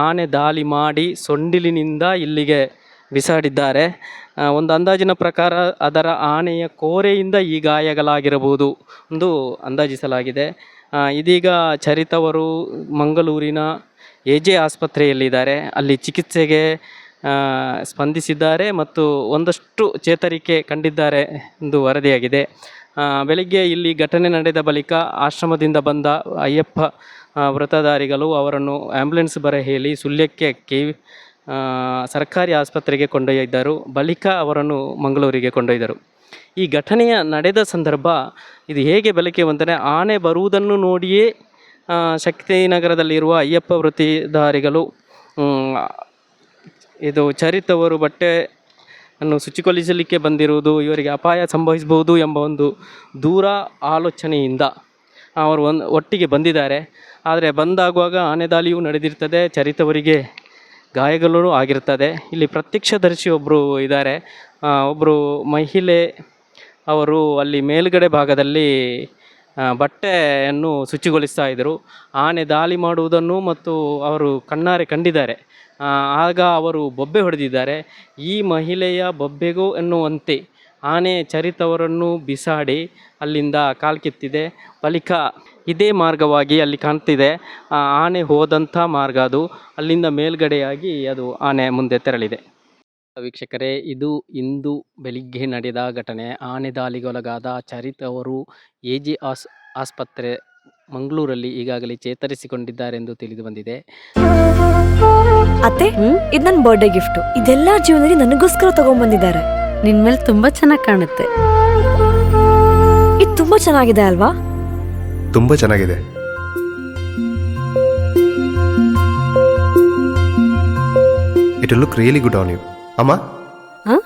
ಆನೆ ದಾಳಿ ಮಾಡಿ ಸೊಂಡಿಲಿನಿಂದ ಇಲ್ಲಿಗೆ ಬಿಸಾಡಿದ್ದಾರೆ. ಒಂದು ಅಂದಾಜಿನ ಪ್ರಕಾರ ಅದರ ಆನೆಯ ಕೋರೆಯಿಂದ ಈ ಗಾಯಗಳಾಗಿರಬಹುದು ಎಂದು ಅಂದಾಜಿಸಲಾಗಿದೆ. ಇದೀಗ ಚರಿತ್ ಅವರು ಮಂಗಳೂರಿನ AJ ಆಸ್ಪತ್ರೆಯಲ್ಲಿದ್ದಾರೆ. ಅಲ್ಲಿ ಚಿಕಿತ್ಸೆಗೆ ಸ್ಪಂದಿಸಿದ್ದಾರೆ ಮತ್ತು ಒಂದಷ್ಟು ಚೇತರಿಕೆ ಕಂಡಿದ್ದಾರೆ ಎಂದು ವರದಿಯಾಗಿದೆ. ಬೆಳಿಗ್ಗೆ ಇಲ್ಲಿ ಘಟನೆ ನಡೆದ ಬಳಿಕ ಆಶ್ರಮದಿಂದ ಬಂದ ಅಯ್ಯಪ್ಪ ವ್ರತಧಾರಿಗಳು ಅವರನ್ನು ಆ್ಯಂಬುಲೆನ್ಸ್ ಬರ ಹೇಳಿ ಸುಳ್ಯಕ್ಕೆ ಸರ್ಕಾರಿ ಆಸ್ಪತ್ರೆಗೆ ಕೊಂಡೊಯ್ದಿದ್ದರು. ಬಳಿಕ ಅವರನ್ನು ಮಂಗಳೂರಿಗೆ ಕೊಂಡೊಯ್ದರು. ಈ ಘಟನೆಯ ನಡೆದ ಸಂದರ್ಭ ಇದು ಹೇಗೆ ಬೆಳಕಿಗೆ ಬಂದರೆ, ಆನೆ ಬರುವುದನ್ನು ನೋಡಿಯೇ ಶಕ್ತಿನಗರದಲ್ಲಿರುವ ಅಯ್ಯಪ್ಪ ವೃತ್ತಿಧಾರಿಗಳು ಇದು ಚರಿತ್ ಅವರು ಬಟ್ಟೆಯನ್ನು ಶುಚಿಗೊಳಿಸಲಿಕ್ಕೆ ಬಂದಿರುವುದು, ಇವರಿಗೆ ಅಪಾಯ ಸಂಭವಿಸಬಹುದು ಎಂಬ ಒಂದು ದೂರ ಆಲೋಚನೆಯಿಂದ ಅವರು ಒಟ್ಟಿಗೆ ಬಂದಿದ್ದಾರೆ. ಆದರೆ ಬಂದಾಗುವಾಗ ಆನೆ ದಾಳಿಯೂ ನಡೆದಿರ್ತದೆ, ಚರಿತ್ ಅವರಿಗೆ ಗಾಯಗಳು ಆಗಿರ್ತದೆ. ಇಲ್ಲಿ ಪ್ರತ್ಯಕ್ಷದರ್ಶಿ ಒಬ್ಬರು ಇದ್ದಾರೆ. ಒಬ್ಬರು ಮಹಿಳೆ ಅವರು ಅಲ್ಲಿ ಮೇಲುಗಡೆ ಭಾಗದಲ್ಲಿ ಬಟ್ಟೆಯನ್ನು ಶುಚಿಗೊಳಿಸ್ತಾ ಇದ್ದರು. ಆನೆ ದಾಳಿ ಮಾಡುವುದನ್ನು ಮತ್ತು ಅವರು ಕಣ್ಣಾರೆ ಕಂಡಿದ್ದಾರೆ. ಆಗ ಅವರು ಬೊಬ್ಬೆ ಹೊಡೆದಿದ್ದಾರೆ. ಈ ಮಹಿಳೆಯ ಬೊಬ್ಬೆಗೂ ಎನ್ನುವಂತೆ ಆನೆ ಚರಿತ್ ಅವರನ್ನು ಬಿಸಾಡಿ ಅಲ್ಲಿಂದ ಕಾಲ್ಕಿತ್ತಿದೆ. ಬಳಿಕ ಇದೇ ಮಾರ್ಗವಾಗಿ ಅಲ್ಲಿ ಕಾಣ್ತಿದೆ, ಆನೆ ಹೋದಂಥ ಮಾರ್ಗ ಅದು. ಅಲ್ಲಿಂದ ಮೇಲ್ಗಡೆಯಾಗಿ ಅದು ಆನೆ ಮುಂದೆ ತೆರಳಿದೆ. ವೀಕ್ಷಕರೇ, ಇದು ಇಂದು ಬೆಳಿಗ್ಗೆ ನಡೆದ ಘಟನೆ. ಆನೆ ದಾಳಿಗೊಳಗಾದ ಚರಿತ್ ಅವರು AG ಆಸ್ಪತ್ರೆ ಮಂಗಳೂರಲ್ಲಿ ಈಗಾಗಲೇ ಚೇತರಿಸಿಕೊಂಡಿದ್ದಾರೆ ಎಂದು ತಿಳಿದು ಬಂದಿದೆ. ಅತ್ತೆ, ಇದು ನನ್ನ ಬರ್ಡೇ ಗಿಫ್ಟ್. ಇದೆಲ್ಲ ಜೀವನದಲ್ಲಿ ನನಗೋಸ್ಕರ ತಗೊಂಡ್ಬಂದಿದ್ದಾರೆ. ನಿನ್ ಮೇಲೆ ತುಂಬಾ ಚೆನ್ನಾಗಿ ಕಾಣುತ್ತೆ. ಇದು ತುಂಬಾ ಚೆನ್ನಾಗಿದೆ ಅಲ್ವಾ? ತುಂಬಾ ಚೆನ್ನಾಗಿದೆ. It will look really good on you. Amma? Huh?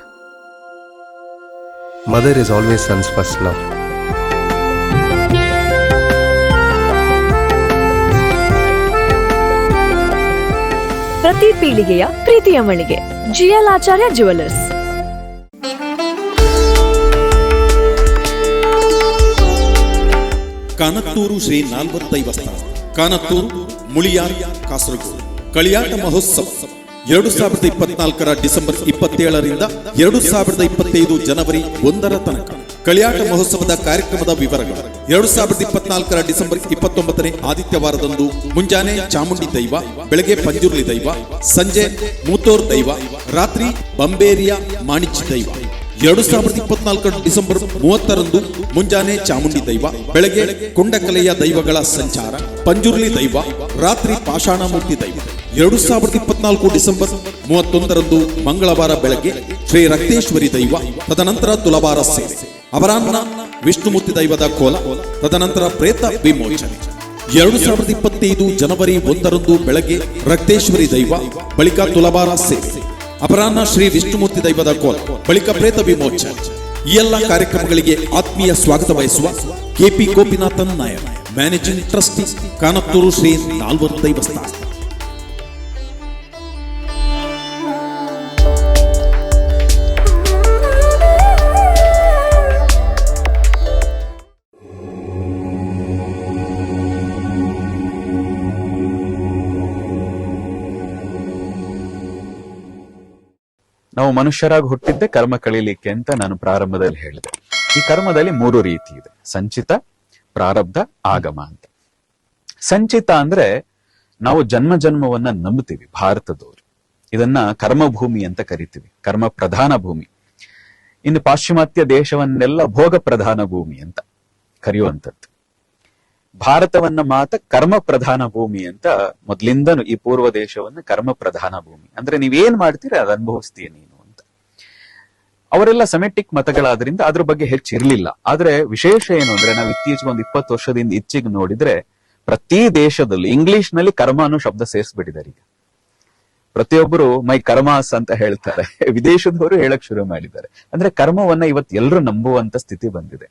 Mother is always son's first love. ಪ್ರತಿ ಪೀಳಿಗೆಯ ಪ್ರೀತಿಯ ಮಳಿಗೆ GL ಆಚಾರ್ಯ ಜುವೆಲ್ಲರ್ಸ್. ಕಾನತ್ತೂರು ಶ್ರೀ 45 ಕಾನತ್ತೂರು ಮುಳಿಯಾರ್ ಕಾಸರಗೋಡು ಕಳಿಯಾಟ ಮಹೋತ್ಸವ 2024 ಡಿಸೆಂಬರ್ 27ರಿಂದ 2025 ಜನವರಿ 1 ತನಕ. ಕಳಿಯಾಟ ಮಹೋತ್ಸವದ ಕಾರ್ಯಕ್ರಮದ ವಿವರಗಳು: 2024 ಡಿಸೆಂಬರ್ 29ನೇ ಆದಿತ್ಯವಾರದಂದು ಮುಂಜಾನೆ ಚಾಮುಂಡಿ ದೈವ, ಬೆಳಗ್ಗೆ ಪಂಜುರ್ಲಿ ದೈವ, ಸಂಜೆ ಮೂತೋರ್ ದೈವ, ರಾತ್ರಿ ಬಂಬೇರಿಯ ಮಾಣಿಚಿ ದೈವ. 2024 ಡಿಸೆಂಬರ್ 30ರಂದು ಮುಂಜಾನೆ ಚಾಮುಂಡಿ ದೈವ, ಬೆಳಗ್ಗೆ ಕೊಂಡಕಲೆಯ ದೈವಗಳ ಸಂಚಾರ, ಪಂಜುರ್ಲಿ ದೈವ, ರಾತ್ರಿ ಪಾಷಾಣಮೂರ್ತಿ ದೈವ. 2024 ಡಿಸೆಂಬರ್ 31ರಂದು ಮಂಗಳವಾರ ಬೆಳಗ್ಗೆ ಶ್ರೀ ರಕ್ತೇಶ್ವರಿ ದೈವ, ತದನಂತರ ತುಲಭಾರ ಸೇವೆ, ಅಪರಾಹ್ನ ವಿಷ್ಣುಮೂರ್ತಿ ದೈವದ ಕೋಲ, ತದನಂತರ ಪ್ರೇತ ವಿಮೋಚನೆ. 2025 ಜನವರಿ 1ರಂದು ಬೆಳಗ್ಗೆ ರಕ್ತೇಶ್ವರಿ ದೈವ, ಬಳಿಕ ತುಲಭಾರ ಸೇವೆ, ಅಪರಾಹ್ನ ಶ್ರೀ ವಿಷ್ಣುಮೂರ್ತಿ ದೈವದ ಕೋಲ, ಬಳಿಕ ಪ್ರೇತ ವಿಮೋಚನೆ. ಈ ಎಲ್ಲ ಕಾರ್ಯಕ್ರಮಗಳಿಗೆ ಆತ್ಮೀಯ ಸ್ವಾಗತ ಬಯಸುವ KP Gopinathan Nair, managing trustee, Kanathur Shri 45. ನಾವು ಮನುಷ್ಯರಾಗಿ ಹುಟ್ಟಿದ್ದೆ ಕರ್ಮ ಕಳೀಲಿಕ್ಕೆ ಅಂತ ನಾನು ಪ್ರಾರಂಭದಲ್ಲಿ ಹೇಳಿದೆ. ಈ ಕರ್ಮದಲ್ಲಿ 3 ರೀತಿ ಇದೆ: ಸಂಚಿತ, ಪ್ರಾರಬ್ಧ, ಆಗಮ ಅಂತ. ಸಂಚಿತ ಅಂದ್ರೆ ನಾವು ಜನ್ಮ ಜನ್ಮವನ್ನ ನಂಬುತ್ತೀವಿ. ಭಾರತದವರು ಇದನ್ನ ಕರ್ಮಭೂಮಿ ಅಂತ ಕರಿತೀವಿ, ಕರ್ಮ ಪ್ರಧಾನ ಭೂಮಿ. ಇನ್ನು ಪಾಶ್ಚಿಮಾತ್ಯ ದೇಶವನ್ನೆಲ್ಲ ಭೋಗ ಪ್ರಧಾನ ಭೂಮಿ ಅಂತ ಕರೆಯುವಂಥದ್ದು. ಭಾರತವನ್ನ ಮಾತ್ರ ಕರ್ಮ ಪ್ರಧಾನ ಭೂಮಿ ಅಂತ ಮೊದ್ಲಿಂದ ಈ ಪೂರ್ವ ದೇಶವನ್ನ ಕರ್ಮ ಪ್ರಧಾನ ಭೂಮಿ ಅಂದ್ರೆ ನೀವೇನ್ ಮಾಡ್ತೀರಿ ಅದು ಅನುಭವಿಸ್ತೀಯ ನೀನು ಅಂತ. ಅವರೆಲ್ಲ ಸೆಮೆಟಿಕ್ ಮತಗಳಾದ್ರಿಂದ ಅದ್ರ ಬಗ್ಗೆ ಹೆಚ್ಚಿರ್ಲಿಲ್ಲ. ಆದ್ರೆ ವಿಶೇಷ ಏನು ಅಂದ್ರೆ ನಾವು ಇತ್ತೀಚೆಗೆ ಒಂದು 20 ವರ್ಷದಿಂದ ಈಚೆಗೆ ನೋಡಿದ್ರೆ ಪ್ರತಿ ದೇಶದಲ್ಲೂ ಇಂಗ್ಲಿಷ್ ನಲ್ಲಿ ಕರ್ಮ ಅನ್ನೋ ಶಬ್ದ ಸೇರಿಸ್ಬಿಟ್ಟಿದ್ದಾರೆ. ಈಗ ಪ್ರತಿಯೊಬ್ಬರು ಮೈ ಕರ್ಮಾಸ್ ಅಂತ ಹೇಳ್ತಾರೆ. ವಿದೇಶದವರು ಹೇಳಕ್ ಶುರು ಮಾಡಿದ್ದಾರೆ. ಅಂದ್ರೆ ಕರ್ಮವನ್ನ ಇವತ್ತು ಎಲ್ಲರೂ ನಂಬುವಂತ ಸ್ಥಿತಿ ಬಂದಿದೆ.